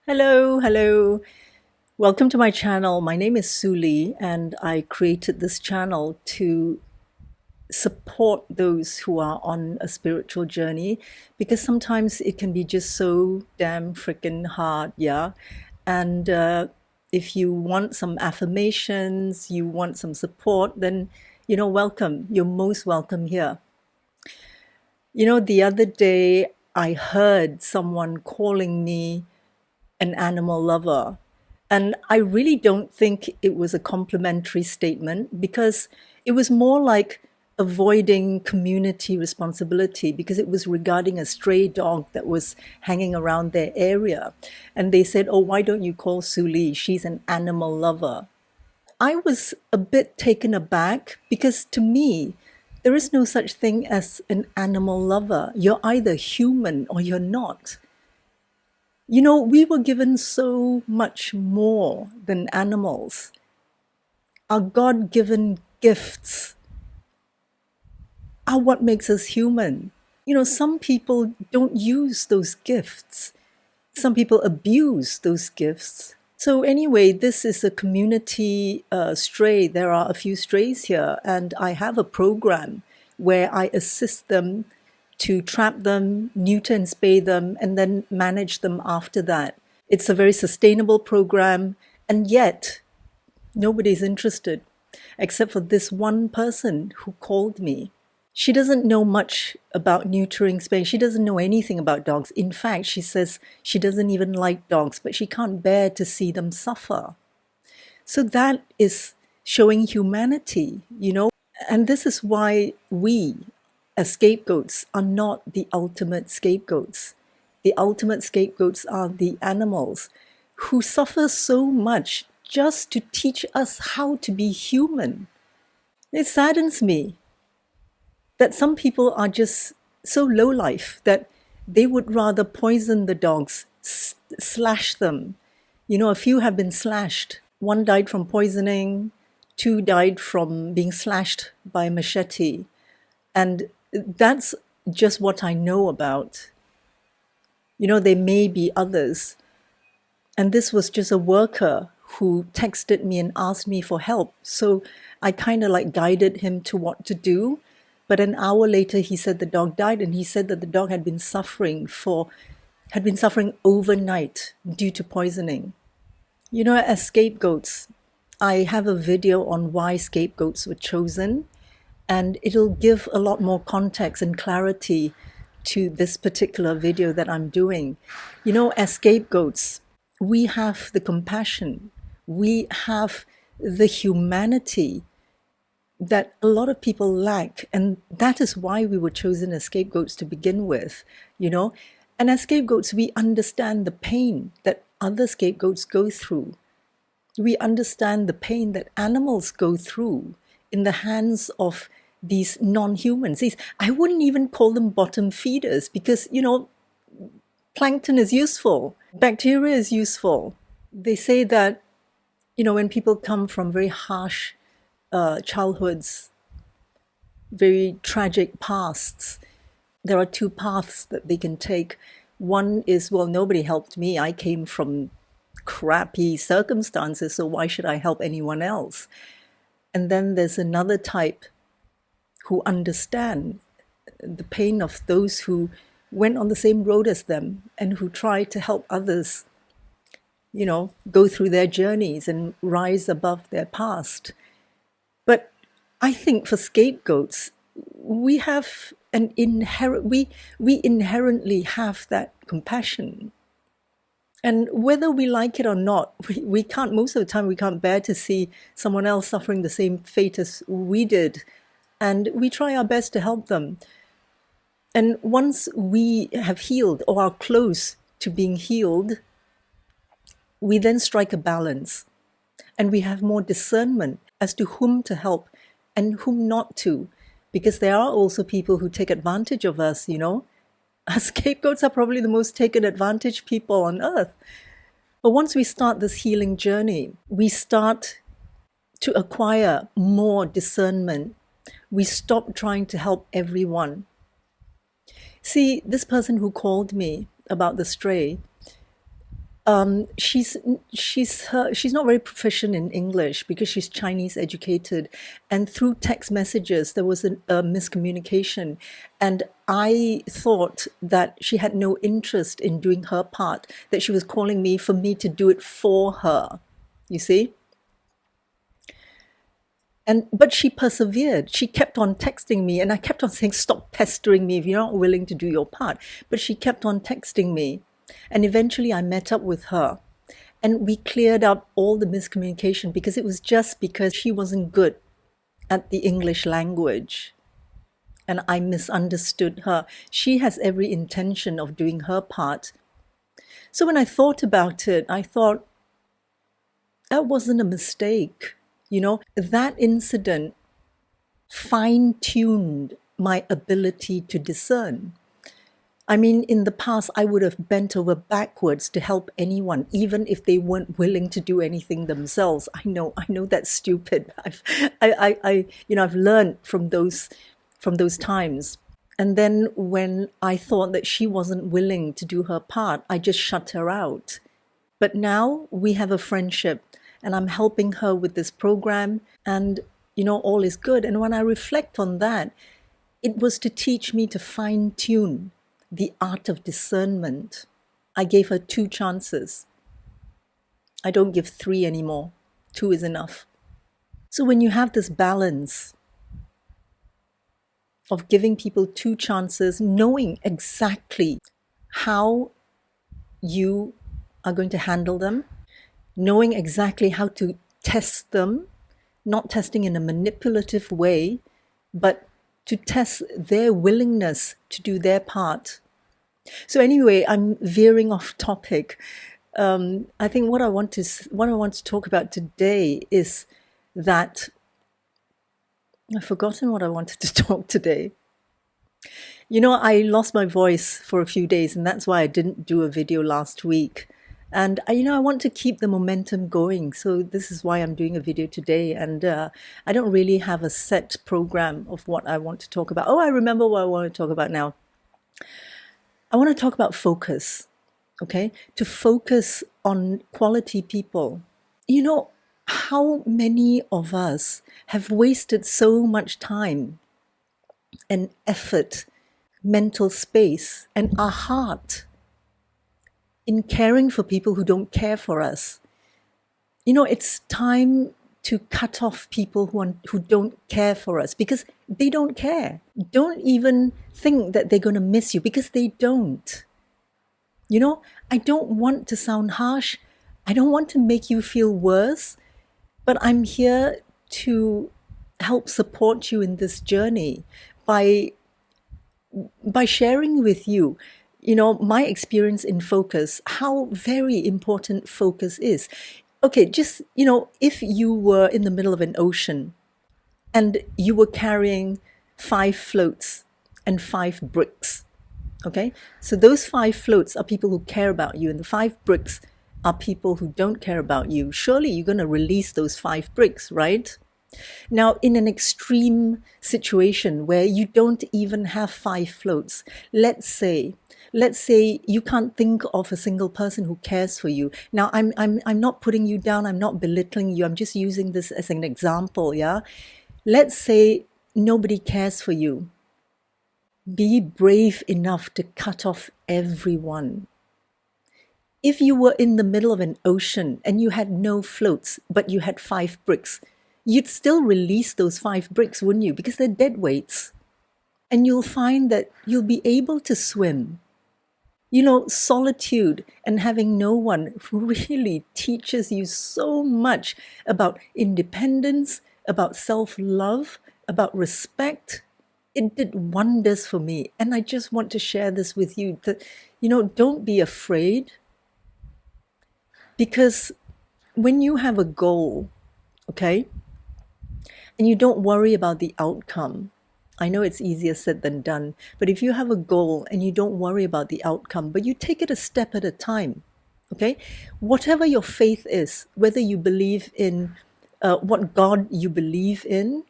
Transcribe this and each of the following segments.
Hello, hello. Welcome to my channel. My name is Suli, and I created this channel to support those who are on a spiritual journey because sometimes it can be just so damn freaking hard, yeah? And if you want some affirmations, you want some support, then, welcome. You're most welcome here. The other day I heard someone calling me an animal lover. And I really don't think it was a complimentary statement because it was more like avoiding community responsibility because it was regarding a stray dog that was hanging around their area. And they said, "Oh, why don't you call Suli? She's an animal lover." I was a bit taken aback because to me, there is no such thing as an animal lover. You're either human or you're not. We were given so much more than animals. Our God given gifts are what makes us human. Some people don't use those gifts, some people abuse those gifts. So, anyway, this is a community stray. There are a few strays here, and I have a program where I assist them to trap them, neuter and spay them, and then manage them after that. It's a very sustainable program, and yet nobody's interested except for this one person who called me. She doesn't know much about neutering spaying. She doesn't know anything about dogs. In fact, she says she doesn't even like dogs, but she can't bear to see them suffer. So that is showing humanity. And this is why we, as scapegoats, are not the ultimate scapegoats. The ultimate scapegoats are the animals who suffer so much just to teach us how to be human. It saddens me that some people are just so low life that they would rather poison the dogs, slash them. A few have been slashed. One died from poisoning, two died from being slashed by a machete. And that's just what I know about. There may be others. And this was just a worker who texted me and asked me for help. So I kind of like guided him to what to do. But an hour later, he said the dog died, and he said that the dog had been suffering overnight due to poisoning. As scapegoats, I have a video on why scapegoats were chosen, and it'll give a lot more context and clarity to this particular video that I'm doing. As scapegoats, we have the compassion, we have the humanity that a lot of people lack. And that is why we were chosen as scapegoats to begin with. And as scapegoats, we understand the pain that other scapegoats go through. We understand the pain that animals go through in the hands of these non-humans. I wouldn't even call them bottom feeders because, plankton is useful, bacteria is useful. They say that, when people come from very harsh childhoods, very tragic pasts, there are two paths that they can take. One is, well, nobody helped me. I came from crappy circumstances, so why should I help anyone else? And then there's another type who understand the pain of those who went on the same road as them and who try to help others, go through their journeys and rise above their past. But I think for scapegoats, we have we inherently have that compassion. And whether we like it or not, we can't, most of the time, we can't bear to see someone else suffering the same fate as we did. And we try our best to help them. And once we have healed or are close to being healed, we then strike a balance. And we have more discernment as to whom to help and whom not to. Because there are also people who take advantage of us, Our scapegoats are probably the most taken advantage people on earth. But once we start this healing journey, we start to acquire more discernment. We stop trying to help everyone. See, this person who called me about the stray, she's not very proficient in English because she's Chinese educated, and through text messages there was a miscommunication, and I thought that she had no interest in doing her part, that she was calling me for me to do it for her, you see. But she persevered. She kept on texting me, and I kept on saying, "Stop pestering me if you're not willing to do your part." But she kept on texting me, and eventually I met up with her, and we cleared up all the miscommunication because it was just because she wasn't good at the English language, and I misunderstood her. She has every intention of doing her part. So when I thought about it, I thought that wasn't a mistake. That incident fine-tuned my ability to discern. I mean, in the past, I would have bent over backwards to help anyone, even if they weren't willing to do anything themselves. I know that's stupid. I've learned from those times. And then when I thought that she wasn't willing to do her part, I just shut her out. But now we have a friendship, and I'm helping her with this program, and all is good. And when I reflect on that, it was to teach me to fine-tune the art of discernment. I gave her 2 chances. I don't give 3 anymore. 2 is enough. So when you have this balance of giving people 2 chances, knowing exactly how you are going to handle them, knowing exactly how to test them, not testing in a manipulative way, but to test their willingness to do their part. So anyway, I'm veering off topic. I think what I want to talk about today is that I've forgotten what I wanted to talk today. I lost my voice for a few days, and that's why I didn't do a video last week. And I want to keep the momentum going, so this is why I'm doing a video today. And I don't really have a set program of what I want to talk about. Oh, I remember what I want to talk about now. I want to talk about focus, okay? To focus on quality people. How many of us have wasted so much time and effort, mental space, and our heart in caring for people who don't care for us? It's time to cut off people who don't care for us, because they don't care. Don't even think that they're going to miss you, because they don't. I don't want to sound harsh. I don't want to make you feel worse, but I'm here to help support you in this journey by sharing with you my experience in focus, how very important focus is. Okay, just, if you were in the middle of an ocean and you were carrying 5 floats and 5 bricks, okay? So those 5 floats are people who care about you, and the 5 bricks are people who don't care about you. Surely you're going to release those 5 bricks, right? Now, in an extreme situation where you don't even have 5 floats, let's say you can't think of a single person who cares for you. Now, I'm not putting you down. I'm not belittling you. I'm just using this as an example, yeah? Let's say nobody cares for you. Be brave enough to cut off everyone. If you were in the middle of an ocean and you had no floats, but you had 5 bricks, you'd still release those 5 bricks, wouldn't you? Because they're dead weights. And you'll find that you'll be able to swim. Solitude and having no one really teaches you so much about independence, about self-love, about respect. It did wonders for me. And I just want to share this with you, that, don't be afraid. Because when you have a goal, okay, and you don't worry about the outcome, I know it's easier said than done, but if you have a goal and you don't worry about the outcome, but you take it a step at a time, okay? Whatever your faith is, whether you believe in what God you believe in,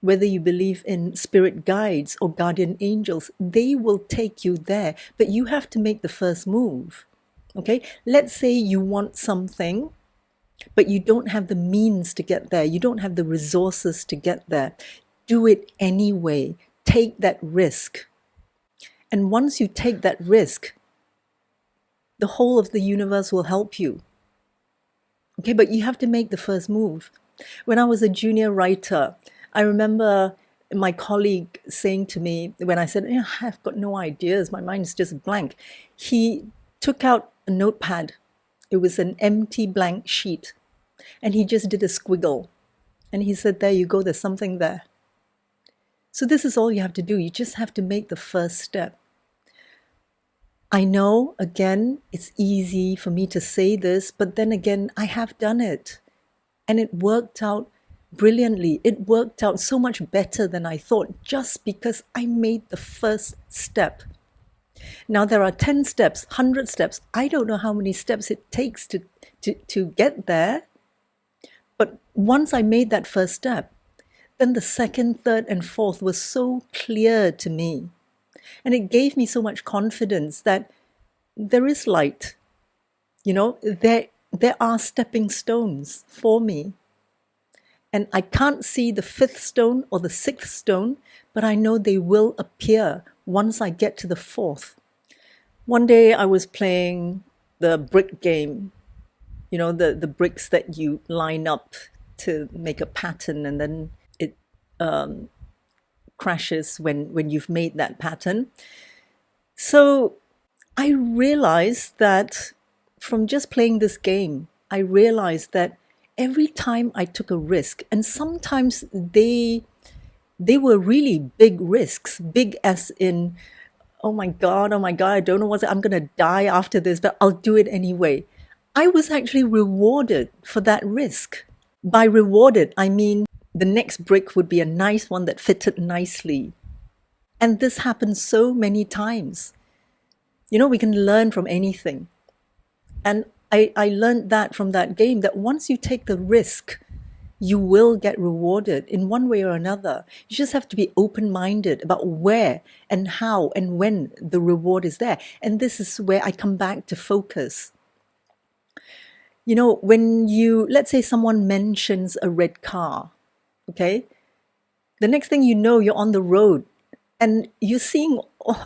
whether you believe in spirit guides or guardian angels, they will take you there, but you have to make the first move. Okay, let's say you want something, but you don't have the means to get there. You don't have the resources to get there. Do it anyway. Take that risk. And once you take that risk, the whole of the universe will help you. Okay, but you have to make the first move. When I was a junior writer, I remember my colleague saying to me when I said, yeah, I've got no ideas, my mind is just blank. He took out a notepad. It was an empty blank sheet. And he just did a squiggle. And he said, there you go, there's something there. So this is all you have to do. You just have to make the first step. I know, again, it's easy for me to say this, but then again, I have done it. And it worked out brilliantly. It worked out so much better than I thought, just because I made the first step. Now there are 10 steps, 100 steps. I don't know how many steps it takes to get there. But once I made that first step, then the second, third, and fourth was so clear to me. And it gave me so much confidence that there is light. You know, there are stepping stones for me. And I can't see the fifth stone or the sixth stone, but I know they will appear once I get to the fourth. One day I was playing the brick game, you know, the bricks that you line up to make a pattern, and then it crashes when you've made that pattern. So I realized that from just playing this game, I realized that every time I took a risk, and sometimes they were really big risks, big as in, oh my God, I don't know I'm going to die after this, but I'll do it anyway. I was actually rewarded for that risk. By rewarded, I mean the next brick would be a nice one that fitted nicely. And this happens so many times. You know, we can learn from anything. And I learned that from that game, that once you take the risk, you will get rewarded in one way or another. You just have to be open-minded about where and how and when the reward is there. And this is where I come back to focus. You know, when let's say someone mentions a red car, okay? The next thing you know, you're on the road and you're seeing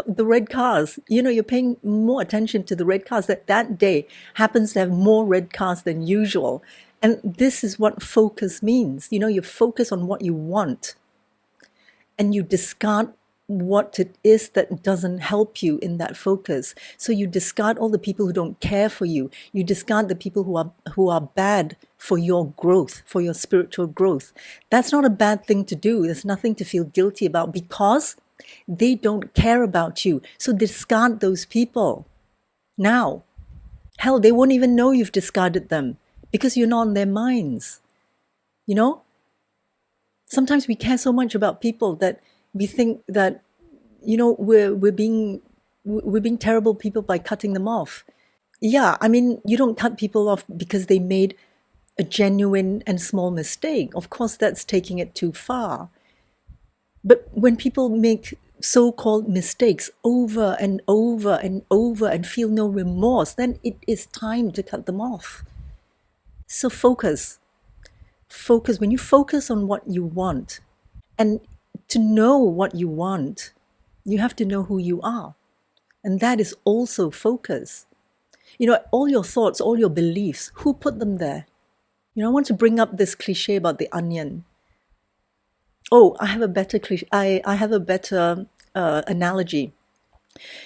the red cars. You know, you're paying more attention to the red cars. That day happens to have more red cars than usual. And this is what focus means. You know, you focus on what you want and you discard what it is that doesn't help you in that focus. So you discard all the people who don't care for you. You discard the people who are bad for your growth, for your spiritual growth. That's not a bad thing to do. There's nothing to feel guilty about, because they don't care about you. So discard those people now. Hell, they won't even know you've discarded them, because you're not on their minds. You know? Sometimes we care so much about people that we think that, you know, we're being terrible people by cutting them off. Yeah, I mean, you don't cut people off because they made a genuine and small mistake. Of course, that's taking it too far. But when people make so-called mistakes over and over and over and feel no remorse, then it is time to cut them off. So focus. When you focus on what you want, and to know what you want, you have to know who you are. And that is also focus. You know, all your thoughts, all your beliefs, who put them there? You know, I want to bring up this cliche about the onion. Oh, I have a better cliche. I have a better analogy.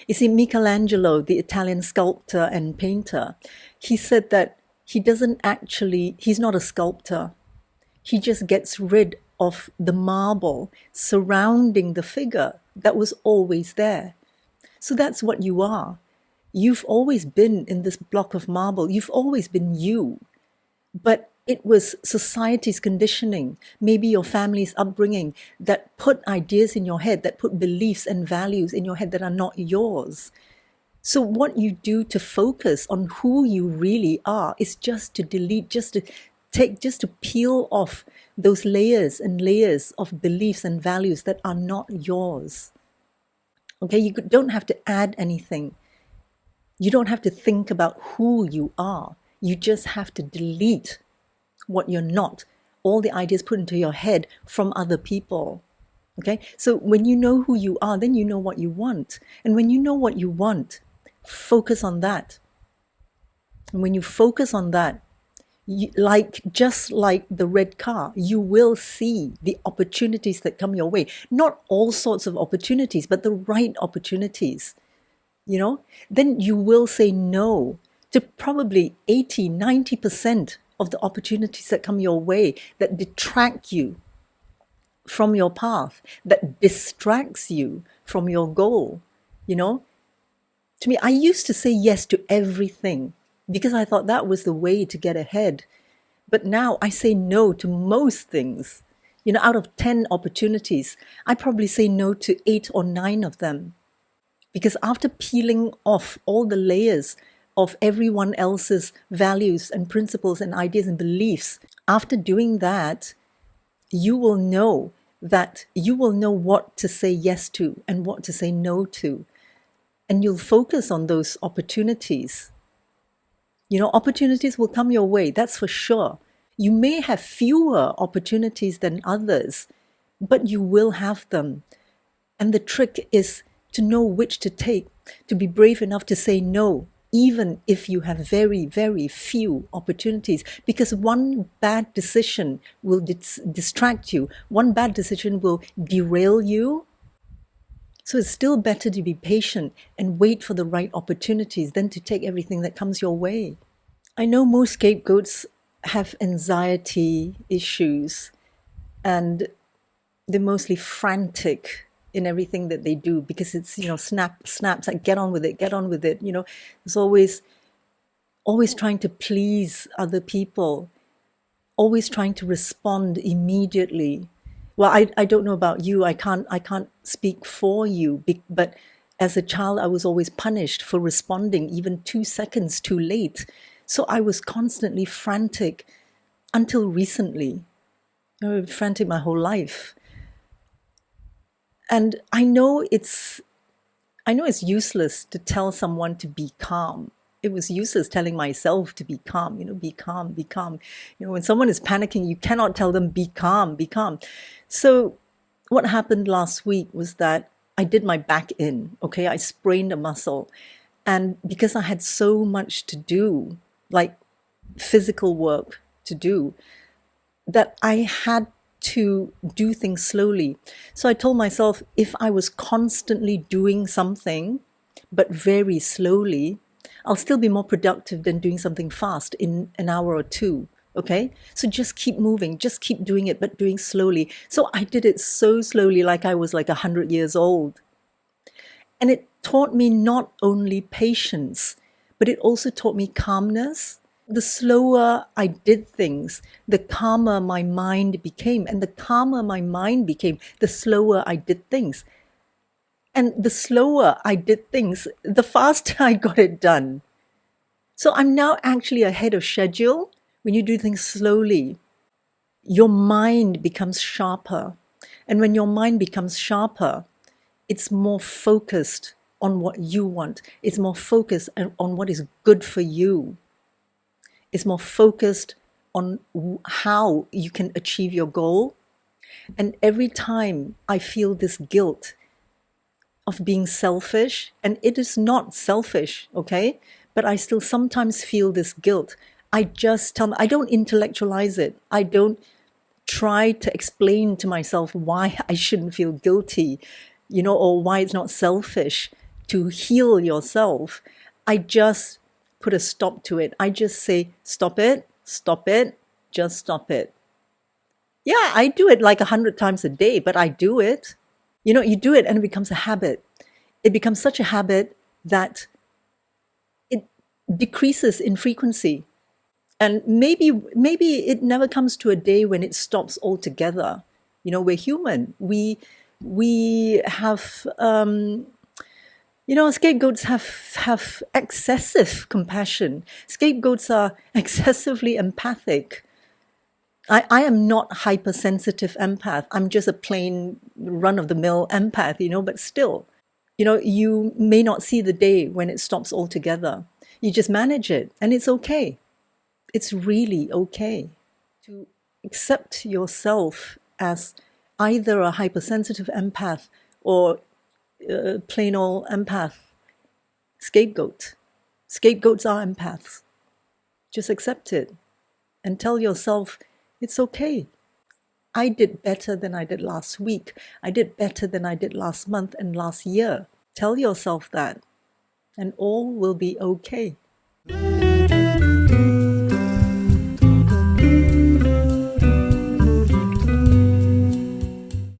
You see, Michelangelo, the Italian sculptor and painter, he said that he's not a sculptor. He just gets rid of the marble surrounding the figure that was always there. So that's what you are. You've always been in this block of marble. You've always been you. But it was society's conditioning, maybe your family's upbringing, that put ideas in your head, that put beliefs and values in your head that are not yours. So what you do to focus on who you really are is just to delete, just to peel off those layers and layers of beliefs and values that are not yours. Okay, you don't have to add anything. You don't have to think about who you are. You just have to delete what you're not, all the ideas put into your head from other people. Okay? So when you know who you are, then you know what you want. And when you know what you want, focus on that. And when you focus on that, just like the red car, you will see the opportunities that come your way. Not all sorts of opportunities, but the right opportunities. Then you will say no to probably 80, 90% of the opportunities that come your way that detract you from your path, that distracts you from your goal. To me, I used to say yes to everything because I thought that was the way to get ahead. But now I say no to most things. Out of 10 opportunities, I probably say no to 8 or 9 of them. Because after peeling off all the layers of everyone else's values and principles and ideas and beliefs, after doing that, you will know what to say yes to and what to say no to. And you'll focus on those opportunities. Opportunities will come your way, that's for sure. You may have fewer opportunities than others, but you will have them. And the trick is to know which to take, to be brave enough to say no, even if you have very, very few opportunities, because one bad decision will distract you. One bad decision will derail you. So it's still better to be patient and wait for the right opportunities than to take everything that comes your way. I know most scapegoats have anxiety issues and they're mostly frantic in everything that they do because it's, snaps, like get on with it. It's always trying to please other people, always trying to respond immediately. Well, I don't know about you. I can't speak for you, but as a child, I was always punished for responding even 2 seconds too late. So I was constantly frantic until recently. Frantic my whole life. And I know it's useless to tell someone to be calm. It was useless telling myself to be calm, be calm, be calm. When someone is panicking, you cannot tell them, be calm, be calm. So what happened last week was that I did my back in, okay? I sprained a muscle. And because I had so much to do, like physical work to do, that I had to do things slowly. So I told myself, if I was constantly doing something, but very slowly, I'll still be more productive than doing something fast in an hour or two. Okay? So just keep moving, just keep doing it, but doing slowly. So I did it so slowly, like I was like 100 years old. And it taught me not only patience, but it also taught me calmness. The slower I did things, the calmer my mind became. And the calmer my mind became, the slower I did things. And the slower I did things, the faster I got it done. So I'm now actually ahead of schedule. When you do things slowly, your mind becomes sharper. And when your mind becomes sharper, it's more focused on what you want. It's more focused on what is good for you. It's more focused on how you can achieve your goal. And every time I feel this guilt of being selfish, and it is not selfish, okay? But I still sometimes feel this guilt. I just I don't intellectualize it. I don't try to explain to myself why I shouldn't feel guilty, or why it's not selfish to heal yourself. I just put a stop to it. I just say, stop it, just stop it. Yeah, I do it like 100 times a day, but I do it. You do it and it becomes a habit. It becomes such a habit that it decreases in frequency. And maybe it never comes to a day when it stops altogether. We're human. We have, scapegoats have excessive compassion. Scapegoats are excessively empathic. I am not hypersensitive empath. I'm just a plain run-of-the-mill empath, but still. You know, you may not see the day when it stops altogether. You just manage it, and it's okay. It's really okay to accept yourself as either a hypersensitive empath or a plain old empath. Scapegoat. Scapegoats are empaths. Just accept it and tell yourself it's okay. I did better than I did last week. I did better than I did last month and last year. Tell yourself that, and all will be okay.